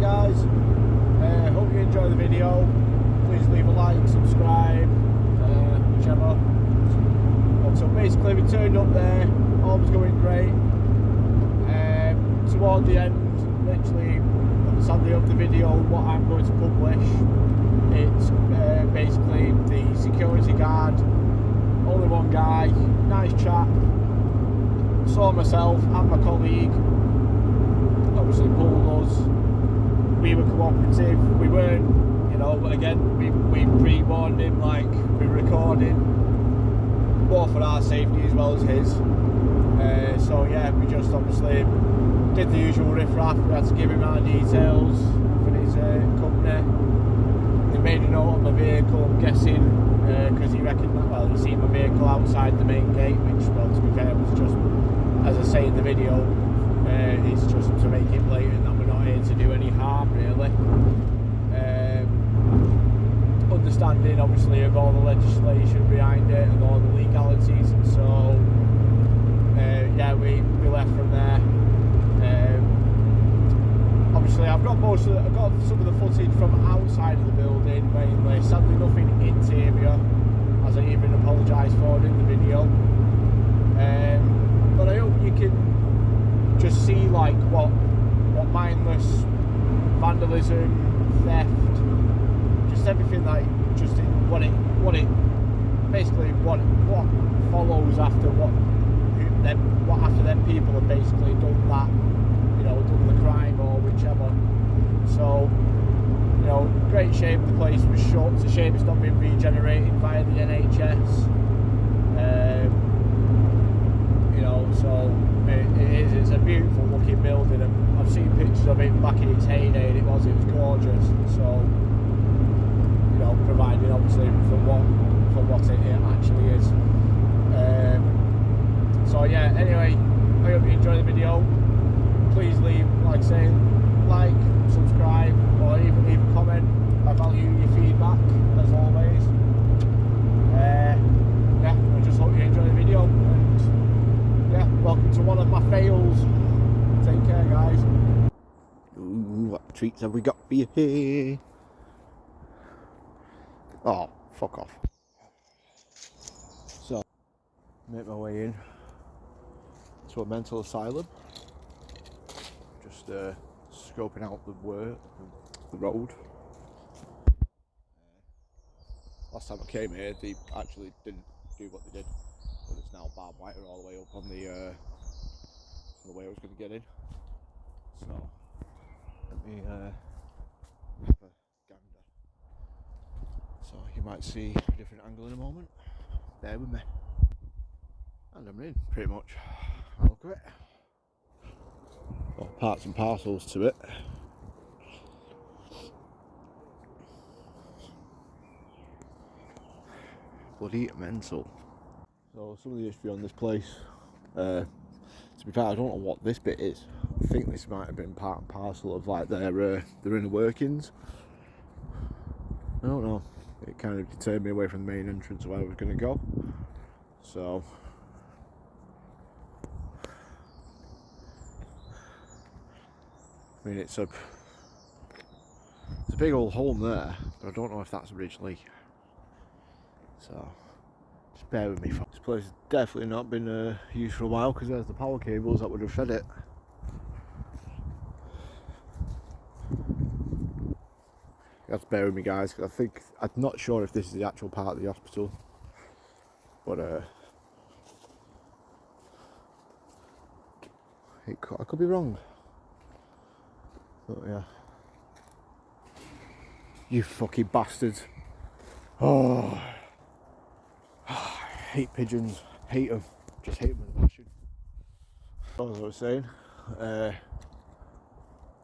guys, hope you enjoy the video. Please leave a like, subscribe, whichever. So basically we turned up there, all was going great. Toward the end, literally sadly of the video, what I'm going to publish, it's basically the security guard, only one guy, nice chap, saw myself and my colleague, obviously pulled us. We were cooperative, we weren't, you know, but again, we pre-warned him, like, we were recording, more for our safety as well as his. So yeah, we just obviously did the usual riff-raff. We had to give him our details for his company. They made a note of my vehicle, I'm guessing, because he reckoned that, well, he seen my vehicle outside the main gate, which, well, to be fair, was just, as I say in the video, it's just to make it blatant that we're not here to do any harm, really. Understanding, obviously, of all the legislation behind it and all the legalities, and so yeah, we left from there. Obviously, I've got some of the footage from outside of the building mainly. Sadly, nothing interior, as I even apologise for in the video. But I hope you can just see like what mindless vandalism, theft, just everything that what follows after what after them people have basically done that, you know, done the crime or whichever. So, you know, great shame the place was shut. It's a shame it's not been regenerated via the NHS. You know, so it's a beautiful looking building, and I've seen pictures of it back in its heyday, and it was gorgeous. So, you know, providing obviously for what it actually is. So yeah, anyway, I hope you enjoy the video. Please leave, like saying, like, subscribe, or even leave a comment. I value your feedback, as always. Yeah, I just hope you enjoy the video, and yeah, welcome to one of my fails. Take care, guys. Ooh, what treats have we got for you here? Oh, fuck off. So, make my way in to a mental asylum. Just scoping out the road. Last time I came here, they actually didn't do what they did, but it's now barbed wire all the way up on the way I was going to get in. So, let me have a gander. So you might see a different angle in a moment. Bear with me. And I'm in, pretty much. Look at it. Well, parts and parcels to it. Bloody mental. So some of the history on this place. To be fair, I don't know what this bit is. I think this might have been part and parcel of like their inner workings. I don't know. It kind of deterred me away from the main entrance of where I was going to go. So, I mean, it's a big old home there, but I don't know if that's originally. So, just bear with me. This place has definitely not been used for a while, because there's the power cables that would have fed it. You have to bear with me, guys, because I'm not sure if this is the actual part of the hospital, but I could be wrong. But yeah, you fucking bastards! Oh, I hate pigeons. Hate them. Just hate them with a passion. As I was saying,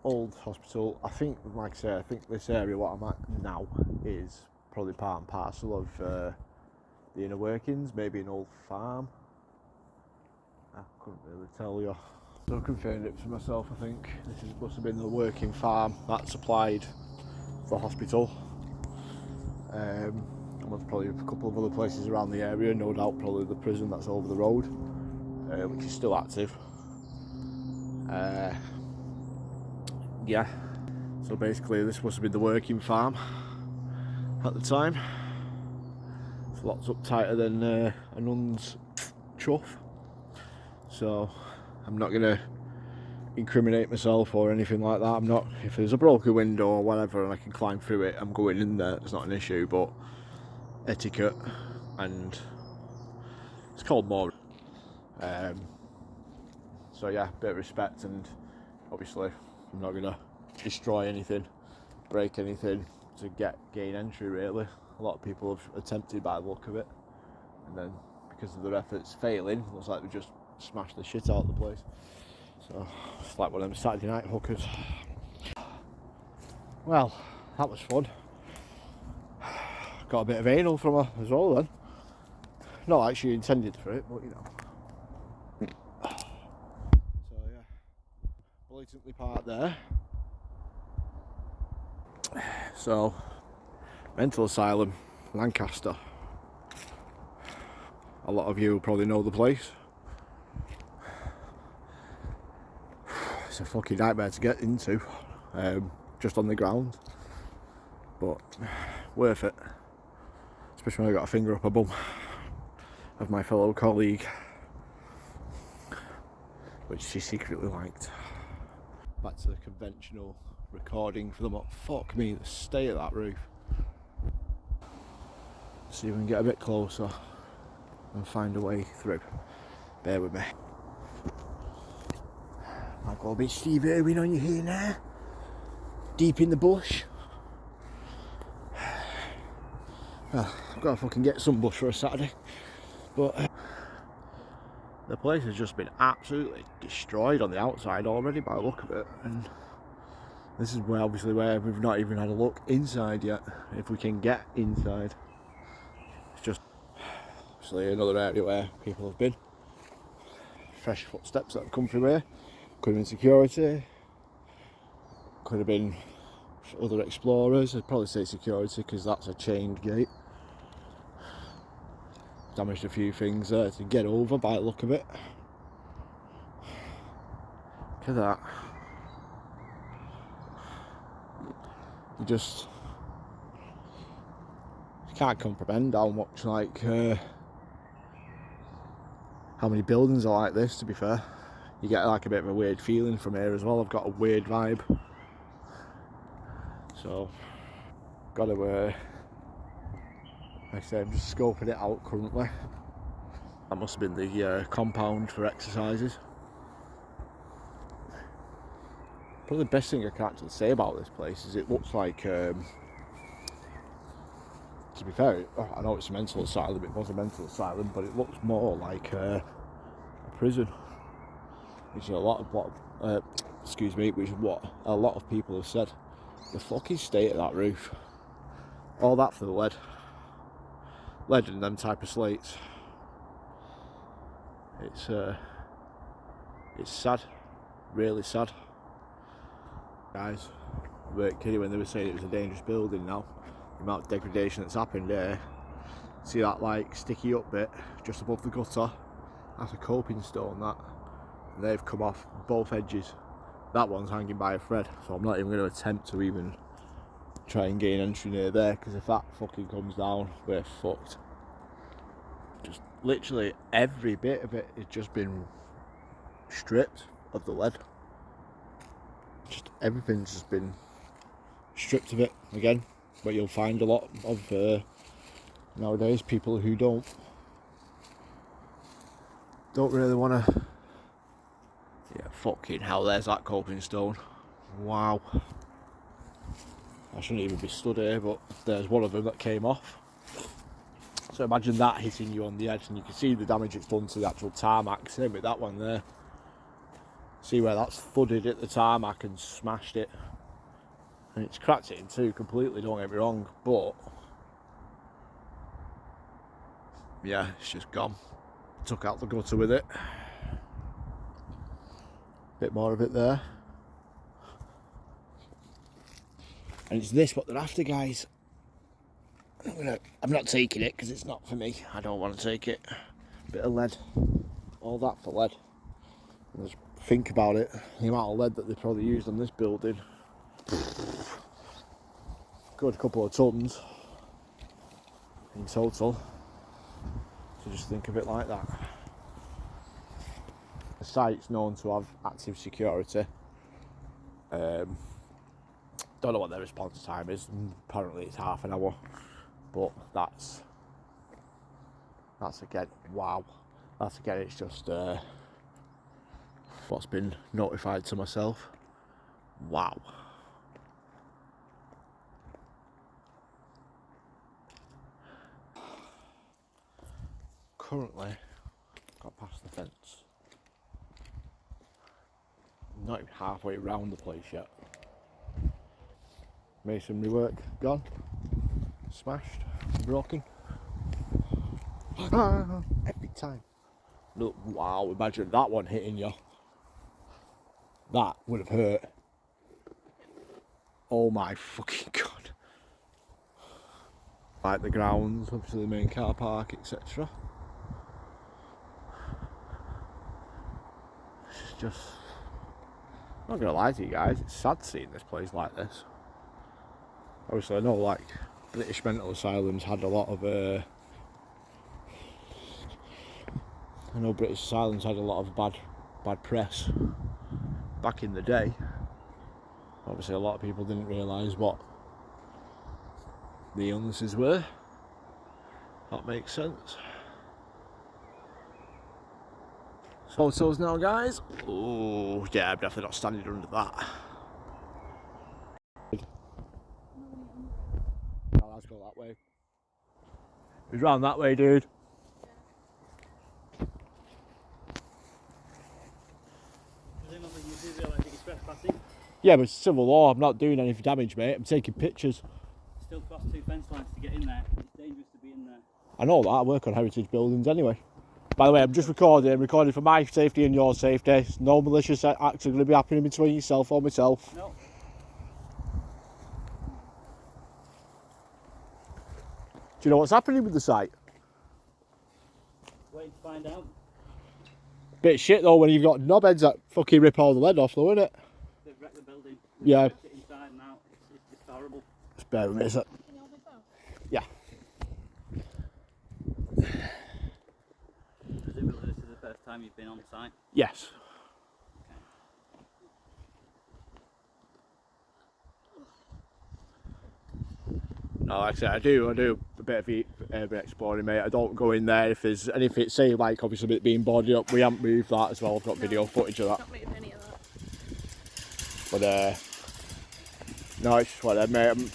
old hospital. I think, like I say, I think this area what I'm at now is probably part and parcel of the inner workings, maybe an old farm. I couldn't really tell you. So I confirmed it for myself. I think this must have been the working farm that supplied the hospital. And there's probably a couple of other places around the area, no doubt probably the prison that's over the road, which is still active. Yeah, So basically this must have been the working farm at the time. It's lots up tighter than a nun's chuff. So I'm not going to incriminate myself or anything like that. I'm not, if there's a broken window or whatever and I can climb through it, I'm going in there, it's not an issue, but etiquette, and it's called more. So yeah, bit of respect, and obviously I'm not going to destroy anything, break anything to gain entry really. A lot of people have attempted by the look of it, and then because of their efforts failing, looks like they just smashed the shit out of the place. So it's like one of them Saturday night hookers. Well, that was fun. Got a bit of anal from her as well then. Not like she intended for it, but you know. So yeah, blatantly parked there. So, mental asylum, Lancaster. A lot of you probably know the place. It's a fucking nightmare to get into, just on the ground, but worth it, especially when I got a finger up a bum of my fellow colleague, which she secretly liked. Back to the conventional recording for them. Fuck me, the state of that roof. See if we can get a bit closer and find a way through. Bear with me. Might go a bit Steve Irwin on you here now. Deep in the bush. Well, I've got to fucking get some bush for a Saturday. But the place has just been absolutely destroyed on the outside already by the look of it. And this is where we've not even had a look inside yet, if we can get inside. It's just obviously another area where people have been. Fresh footsteps that have come through here. Could have been security, could have been other explorers. I'd probably say security because that's a chained gate. Damaged a few things there to get over by the look of it. Look at that. You can't comprehend how much how many buildings are like this, to be fair. You get like a bit of a weird feeling from here as well. I've got a weird vibe. So, got to, like I say, I'm just scoping it out currently. That must have been the compound for exercises. Probably the best thing I can actually say about this place is it looks like, to be fair, I know it's a mental asylum, it was a mental asylum, but it looks more like a prison. Which is a lot of which is what a lot of people have said. The fucking state of that roof. All that for the lead. Lead and them type of slates. It's sad. Really sad. Guys, I weren't kidding when they were saying it was a dangerous building now. The amount of degradation that's happened there. See that like sticky up bit just above the gutter? That's a coping stone, that. And they've come off both edges. That one's hanging by a thread, so I'm not even going to attempt to even try and gain entry near there, because if that fucking comes down, we're fucked. Just literally every bit of it has just been stripped of the lead. Just everything's just been stripped of it again. But you'll find a lot of nowadays people who don't really want to. Yeah, fucking hell, there's that coping stone. Wow. I shouldn't even be stood here, but there's one of them that came off. So imagine that hitting you on the edge, and you can see the damage it's done to the actual tarmac. Same with that one there. See where that's thudded at the tarmac and smashed it. And it's cracked it in two completely, don't get me wrong, but yeah, it's just gone. Took out the gutter with it. Bit more of it there. And it's this what they're after, guys. I'm not taking it because it's not for me. I don't want to take it. Bit of lead. All that for lead. And just think about it. The amount of lead that they probably used on this building. good couple of tons in total, to just think of it like that. The site's known to have active security. Don't know what their response time is. Apparently it's half an hour, but that's again, wow. That's again, it's just what's been notified to myself. Wow. Currently, got past the fence. Not even halfway around the place yet. Masonry work gone, smashed, broken. Every time. Look, wow, imagine that one hitting you. That would have hurt. Oh my fucking god. Like the grounds, obviously the main car park, etc. It's just, I'm not gonna lie to you guys, it's sad seeing this place like this. Obviously I know like British mental asylums had a lot of British asylums had a lot of bad press back in the day. Obviously a lot of people didn't realise what the illnesses were. That makes sense. Photos now, guys. Oh yeah, I'm definitely not standing under that. Oh, let's go that way. He's round that way, dude. Yeah, but it's civil law. I'm not doing any damage, mate. I'm taking pictures. Still cross 2 fence lines to get in there. It's dangerous to be in there. I know that. I work on heritage buildings anyway. By the way, I'm just recording for my safety and your safety. No malicious acts are going to be happening between yourself or myself. No. Do you know what's happening with the site? Waiting to find out. Bit shit though when you've got knobheads that fucking rip all the lead off though, isn't it? They've wrecked the building. Yeah. They've it inside now. It's horrible. Just bear with me, is it? Yeah. Presumably this is the first time you've been on site? Yes. No, like I said, I do a bit of urban exploring, mate. I don't go in there if there's anything, say like obviously it being boarded up. We haven't moved that as well. I've got video footage of that. Not moved any of that. But no, it's just whatever, mate.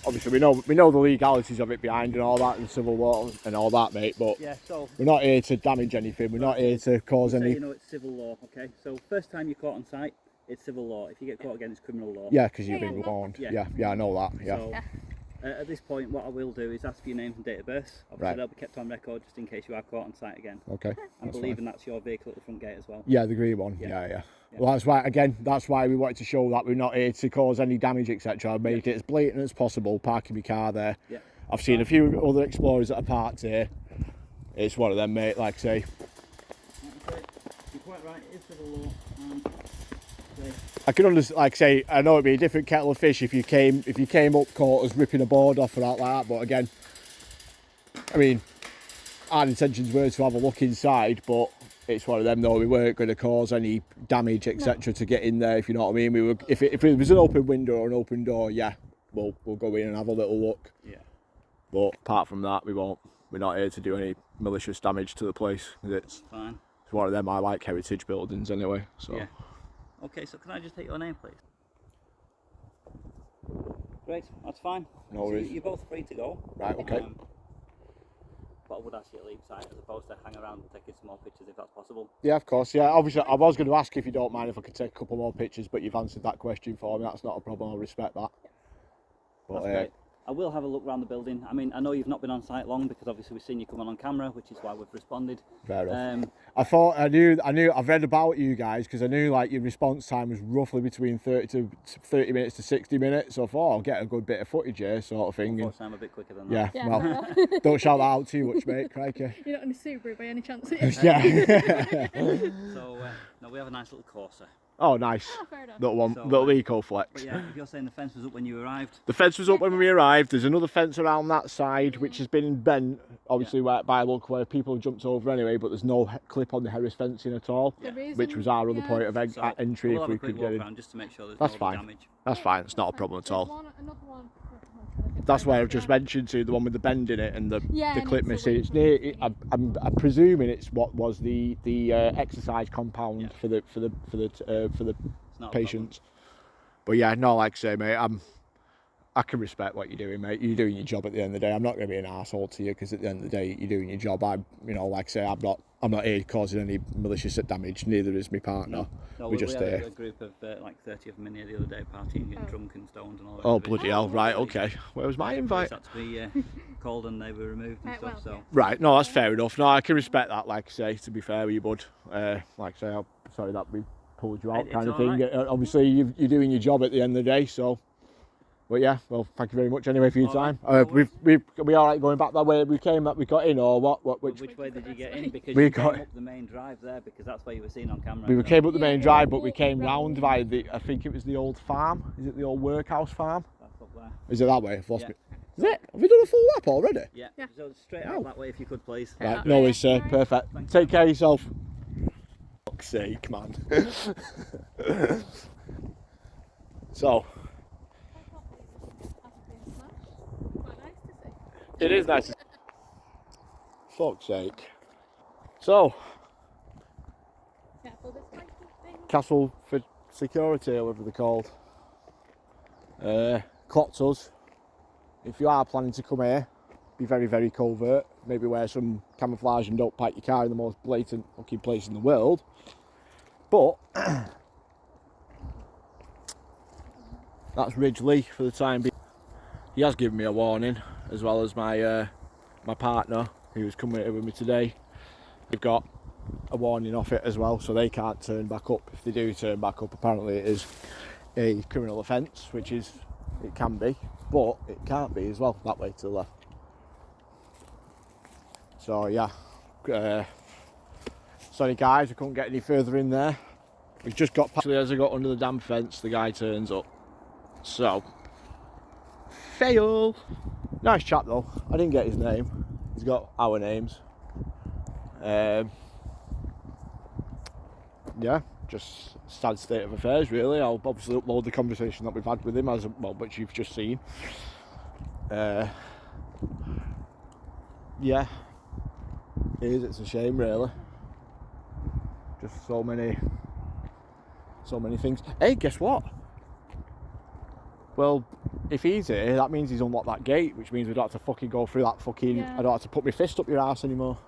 Obviously we know the legalities of it behind and all that, and civil law and all that, mate. But yeah, so we're not here to damage anything. We're not here to cause any. You know, it's civil law, okay? So first time you're caught on site, it's civil law. If you get caught again, it's criminal law. Yeah, because you've been warned. Yeah. Yeah, I know that. Yeah. So, at this point, what I will do is ask for your name and date of birth. Obviously, they'll be kept on record just in case you are caught on site again. Okay. I'm believing that's your vehicle at the front gate as well. Yeah, the green one. Yeah. Well, that's why. Again, that's why we wanted to show that we're not here to cause any damage, etc. I made it as blatant as possible. Parking my car there. Yeah. I've seen a few other explorers that are parked here. It's one of them, mate. Like I say. You're quite right. It is civil law. I can understand, like I say, I know it'd be a different kettle of fish if you came up caught us ripping a board off or out like that, but again, I mean, our intentions were to have a look inside, but it's one of them though, we weren't going to cause any damage, etc. to get in there, if you know what I mean. We were, if it was an open window or an open door, yeah, we'll go in and have a little look. Yeah. But apart from that, we're not here to do any malicious damage to the place. It's fine. It's one of them, I like heritage buildings anyway, so. Yeah. Okay, so can I just take your name, please? Great, that's fine. No worries. So you're both free to go. Right, okay. But I would ask you to leave site as opposed to hang around and taking some more pictures if that's possible. Yeah, of course. Yeah, obviously, I was going to ask if you don't mind if I could take a couple more pictures, but you've answered that question for me. That's not a problem. I respect that. But, that's great. I will have a look around the building. I mean, I know you've not been on site long because obviously we've seen you coming on camera, which is why we've responded. Fair enough. I knew. I've read about you guys because I knew like your response time was roughly between 30 minutes to 60 minutes. So I thought I'll get a good bit of footage here, sort of thing. Unfortunately, I'm a bit quicker than that. Yeah. Well, don't shout that out too much, mate. Crikey. You're not in a Subaru by any chance? Yeah. So, no, we have a nice little Corsa. Oh, nice. Ah, fair enough. Little one, So, little eco flex. But yeah, if you're saying the fence was up when you arrived. The fence was up when we arrived. There's another fence around that side which has been bent, obviously by a look where people have jumped over anyway, but there's no clip on the Harris fencing at all, which was our other point of entry we'll if we have a quick could get in. around just to make sure there's That's no fine. damage. That's fine, it's not a problem at all. Another one. That's why I've just mentioned to the one with the bend in it and the and clip it's missing. away It's from near. the I'm presuming it's what was the exercise compound for the It's not a patients. But yeah, no, like I say, mate, I can respect what you're doing, mate. You're doing your job at the end of the day. I'm not going to be an arsehole to you because at the end of the day, you're doing your job. Like I say, I'm not here causing any malicious damage. Neither is my partner. No, we we just had a group of like 30 of them in here the other day partying, getting drunk and stoned and all that. Oh, bloody hell, right, okay. Where was my invite? Had to be called and they were removed and stuff, so. Right, no, that's fair enough. No, I can respect that, like I say, to be fair with you, bud. Like I say, I'm sorry that we pulled you out kind of thing. Right. Obviously, you're doing your job at the end of the day, so... But yeah, well, thank you very much anyway for your time. We all right going back that way we got in, or what? Which way did you get in? Because we you got came up the main drive there, because that's where you were seen on camera. We came up the main drive, but we came round via I think it was the old farm. Is it the old workhouse farm? That's up there. Is it that way? I've lost me. Is it? Have we done a full lap already? Yeah. So straight out that way if you could, please. Right, no worries, sir. Perfect. Take care of yourself. For fuck's sake, man. So. It is nice. Fuck's sake. So, Castle for Security, or whatever they're called, clocked us. If you are planning to come here, be very, very covert. Maybe wear some camouflage and don't park your car in the most blatant fucking place in the world. But that's Ridgely for the time being. He has given me a warning, as well as my my partner, who's coming here with me today. They've got a warning off it as well, so they can't turn back up. If they do turn back up, apparently it is a criminal offence, which is, it can be, but it can't be as well, that way to the left. So yeah, sorry guys, I couldn't get any further in there. We just got past, as I got under the damn fence, the guy turns up. So, fail. Nice chap though. I didn't get his name. He's got our names. Yeah, just sad state of affairs really. I'll obviously upload the conversation that we've had with him, as well, which you've just seen. Yeah, it is. It's a shame really. Just so many things. Hey, guess what? Well, if he's here, that means he's unlocked that gate, which means we don't have to fucking go through that fucking... Yeah. I don't have to put my fist up your ass anymore.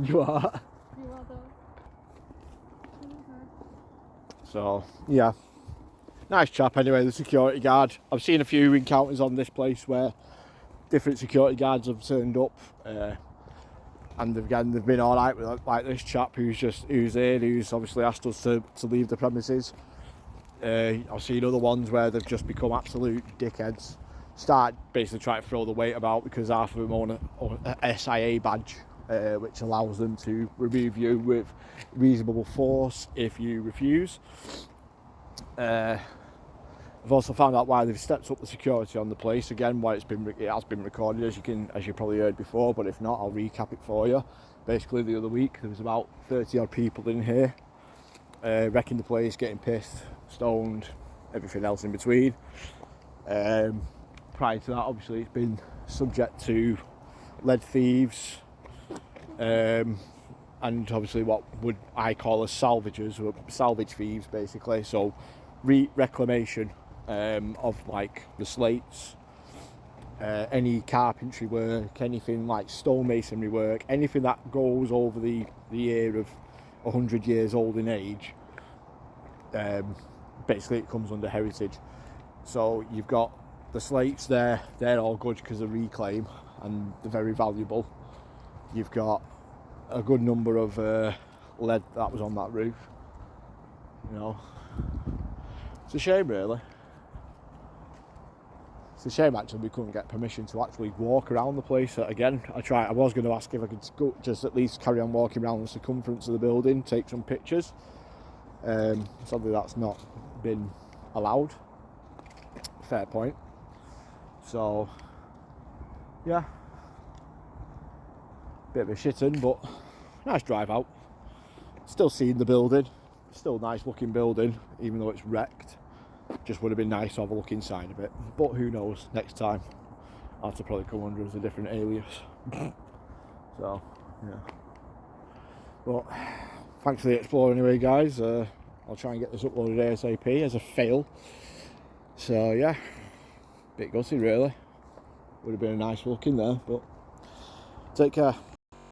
You are? So, yeah. Nice chap anyway, the security guard. I've seen a few encounters on this place where different security guards have turned up. And again, they've been all right with like this chap who's here, who's obviously asked us to leave the premises. I've seen other ones where they've just become absolute dickheads. Start basically trying to throw the weight about because half of them own a SIA badge, which allows them to remove you with reasonable force if you refuse. I've also found out why they've stepped up the security on the place. Again, why it has been recorded, as you probably heard before. But if not, I'll recap it for you. Basically, the other week there was about 30 odd people in here, wrecking the place, getting pissed, stoned, everything else in between. Prior to that, obviously, it's been subject to lead thieves, and obviously what would I call as salvagers, or salvage thieves, basically. So reclamation of like the slates, any carpentry work, anything like stonemasonry work, anything that goes over the year of 100 years old in age. Basically it comes under heritage. So you've got the slates there, they're all good because of reclaim and they're very valuable. You've got a good number of lead that was on that roof, you know. It's a shame really. It's a shame actually we couldn't get permission to actually walk around the place. Again, I was going to ask if I could go, just at least carry on walking around the circumference of the building, take some pictures. Sadly that's not been allowed. Fair point. So yeah, bit of a shittin', but nice drive out. Still seeing the building, still nice looking building, even though it's wrecked. Just would have been nice to have a look inside a bit, but who knows, next time I'll have to probably come under as a different alias. So yeah, but thanks for the explore anyway, guys. I'll try and get this uploaded ASAP as a fail. So yeah, bit gutted really. Would have been a nice look in there, but take care.